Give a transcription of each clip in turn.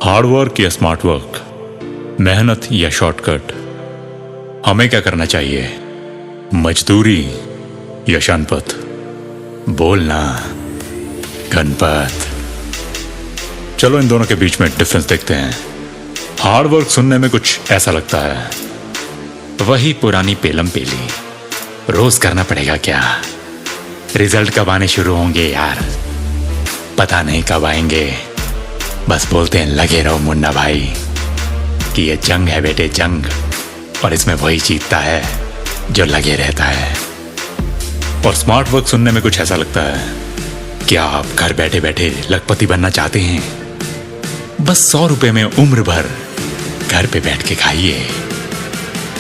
Hard work या smart work, मेहनत या शॉर्टकट, हमें क्या करना चाहिए? मजदूरी या शनपथ? बोलना गणपत। चलो इन दोनों के बीच में डिफरेंस देखते हैं। हार्ड वर्क सुनने में कुछ ऐसा लगता है, वही पुरानी पेलम पेली, रोज करना पड़ेगा क्या? रिजल्ट कब आने शुरू होंगे यार, पता नहीं कब आएंगे, बस बोलते हैं लगे रहो मुन्ना भाई कि ये जंग है बेटे, जंग, और इसमें वही जीतता है जो लगे रहता है। और स्मार्ट वर्क सुनने में कुछ ऐसा लगता है, क्या आप घर बैठे बैठे लखपति बनना चाहते हैं? बस 100 रुपए में उम्र भर घर पे बैठ के खाइए।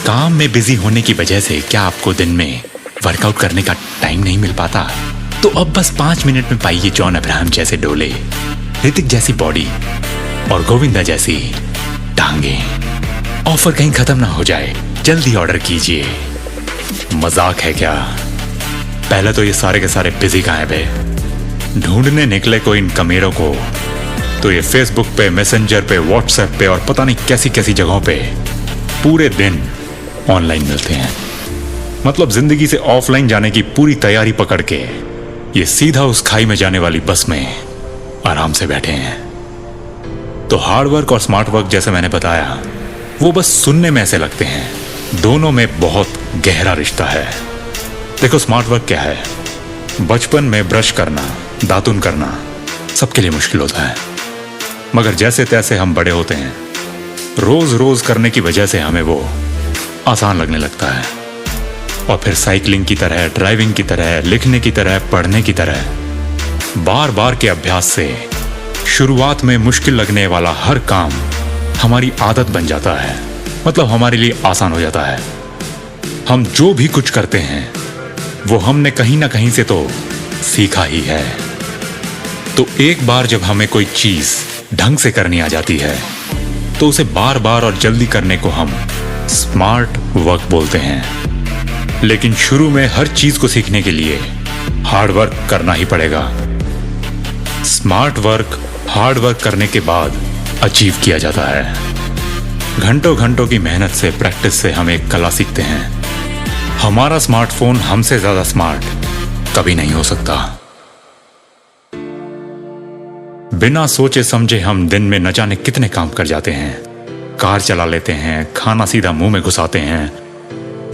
काम में बिजी होने की वजह से क्या आपको दिन में वर्कआउट करने का टाइम नहीं मिल पाता? तो अब बस 5 मिनट में पाइए जॉन अब्राहम जैसे डोले, ऋतिक जैसी बॉडी और गोविंदा जैसी टांगे। ऑफर कहीं खत्म ना हो जाए, जल्दी ऑर्डर कीजिए। मजाक है क्या? पहले तो ये सारे के सारे बिजी कहाँ है? ढूंढने निकले को इन कमीरों को तो ये फेसबुक पे, मैसेंजर पे, व्हाट्सएप पे और पता नहीं कैसी कैसी जगहों पे पूरे दिन ऑनलाइन मिलते हैं। मतलब जिंदगी से ऑफलाइन जाने की पूरी तैयारी पकड़ के ये सीधा उस खाई में जाने वाली बस में आराम से बैठे हैं। तो हार्ड वर्क और स्मार्ट वर्क, जैसे मैंने बताया, वो बस सुनने में ऐसे लगते हैं, दोनों में बहुत गहरा रिश्ता है। देखो स्मार्ट वर्क क्या है? बचपन में ब्रश करना, दातुन करना सबके लिए मुश्किल होता है, मगर जैसे तैसे हम बड़े होते हैं, रोज रोज करने की वजह से हमें वो आसान लगने लगता है। और फिर साइकिलिंग की तरह, ड्राइविंग की तरह, लिखने की तरह, पढ़ने की तरह बार बार के अभ्यास से शुरुआत में मुश्किल लगने वाला हर काम हमारी आदत बन जाता है। मतलब हमारे लिए आसान हो जाता है। हम जो भी कुछ करते हैं वो हमने कहीं ना कहीं से तो सीखा ही है। तो एक बार जब हमें कोई चीज ढंग से करनी आ जाती है तो उसे बार बार और जल्दी करने को हम स्मार्ट वर्क बोलते हैं। लेकिन शुरू में हर चीज को सीखने के लिए हार्ड वर्क करना ही पड़ेगा। स्मार्ट वर्क हार्ड वर्क करने के बाद अचीव किया जाता है। घंटों घंटों की मेहनत से, प्रैक्टिस से हम एक कला सीखते हैं। हमारा स्मार्टफोन हमसे ज्यादा स्मार्ट कभी नहीं हो सकता। बिना सोचे समझे हम दिन में न जाने कितने काम कर जाते हैं। कार चला लेते हैं, खाना सीधा मुंह में घुसाते हैं,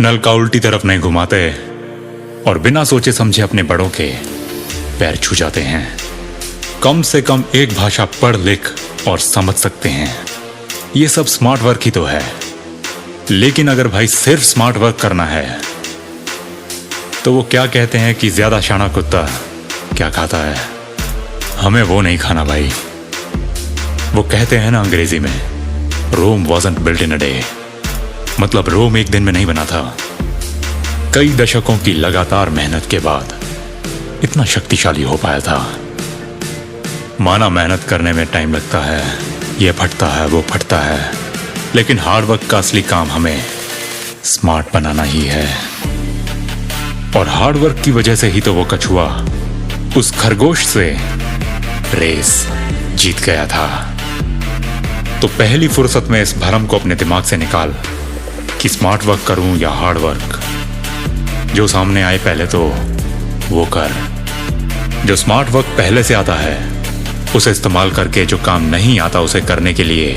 नल का उल्टी तरफ नहीं घुमाते और बिना सोचे समझे अपने बड़ों के पैर छू जाते हैं। कम से कम एक भाषा पढ़ लिख और समझ सकते हैं। ये सब स्मार्ट वर्क ही तो है। लेकिन अगर भाई सिर्फ स्मार्ट वर्क करना है तो वो क्या कहते हैं कि ज्यादा शाना कुत्ता क्या खाता है? हमें वो नहीं खाना भाई। वो कहते हैं ना अंग्रेजी में, Rome wasn't built in a day. मतलब रोम एक दिन में नहीं बना था, कई दशकों की लगातार मेहनत के बाद इतना शक्तिशाली हो पाया था। माना मेहनत करने में टाइम लगता है, ये फटता है, वो फटता है, लेकिन हार्ड वर्क का असली काम हमें स्मार्ट बनाना ही है। और हार्ड वर्क की वजह से ही तो वो कछुआ उस खरगोश से रेस जीत गया था। तो पहली फुर्सत में इस भरम को अपने दिमाग से निकाल कि स्मार्ट वर्क करूं या हार्ड वर्क। जो सामने आए पहले तो वो कर। जो स्मार्ट वर्क पहले से आता है उसे इस्तेमाल करके, जो काम नहीं आता उसे करने के लिए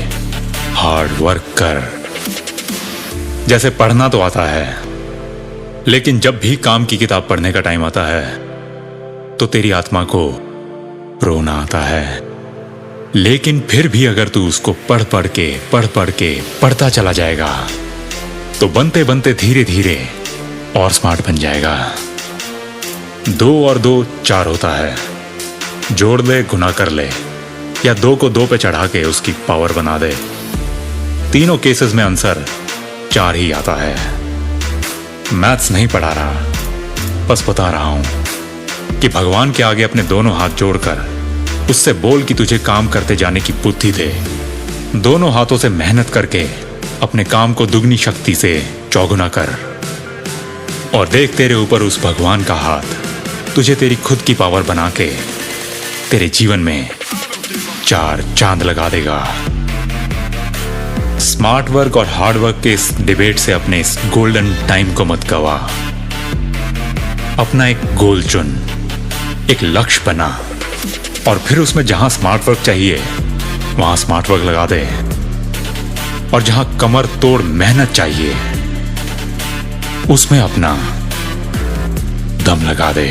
हार्ड वर्क कर। जैसे पढ़ना तो आता है, लेकिन जब भी काम की किताब पढ़ने का टाइम आता है तो तेरी आत्मा को रोना आता है। लेकिन फिर भी अगर तू उसको पढ़ पढ़ के पढ़ता चला जाएगा तो बनते बनते धीरे धीरे और स्मार्ट बन जाएगा। 2 और 2 4 होता है। जोड़ ले, गुना कर ले, या 2 को 2 पे चढ़ा के उसकी पावर बना दे। तीनों केसेस में आंसर 4 ही आता है। मैथ्स नहीं पढ़ा रहा, बस बता रहा हूं कि भगवान के आगे अपने दोनों हाथ जोड़कर उससे बोल कि तुझे काम करते जाने की बुद्धि दे। दोनों हाथों से मेहनत करके अपने काम को दुगनी शक्ति से चौगुना कर, और देख तेरे ऊपर उस भगवान का हाथ तुझे तेरी खुद की पावर बना के तेरे जीवन में 4 चांद लगा देगा। स्मार्ट वर्क और हार्ड वर्क के इस डिबेट से अपने इस गोल्डन टाइम को मत गवा। अपना एक गोल चुन, एक लक्ष्य बना और फिर उसमें जहां स्मार्ट वर्क चाहिए वहां स्मार्ट वर्क लगा दे, और जहां कमर तोड़ मेहनत चाहिए उसमें अपना दम लगा दे।